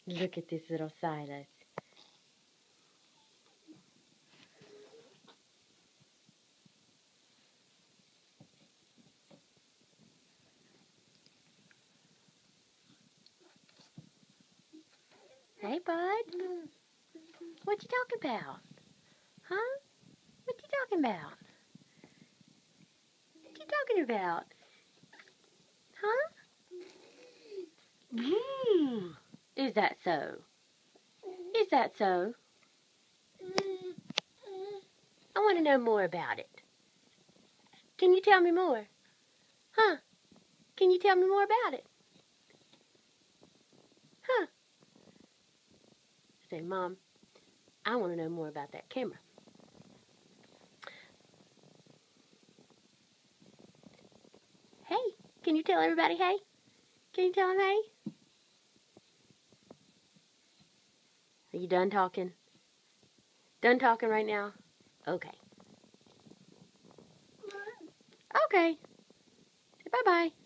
Look at this little Silas. Hey, bud. What you talking about? Huh? What you talking about? What you talking about? Huh? Is that so? Is that so? I want to know more about it. Can you tell me more? Huh? Can you tell me more about it? Huh? Say, Mom, I want to know more about that camera. Hey, can you tell everybody hey? Can you tell them hey? Are you done talking? Done talking right now? Okay. Okay. Bye-bye.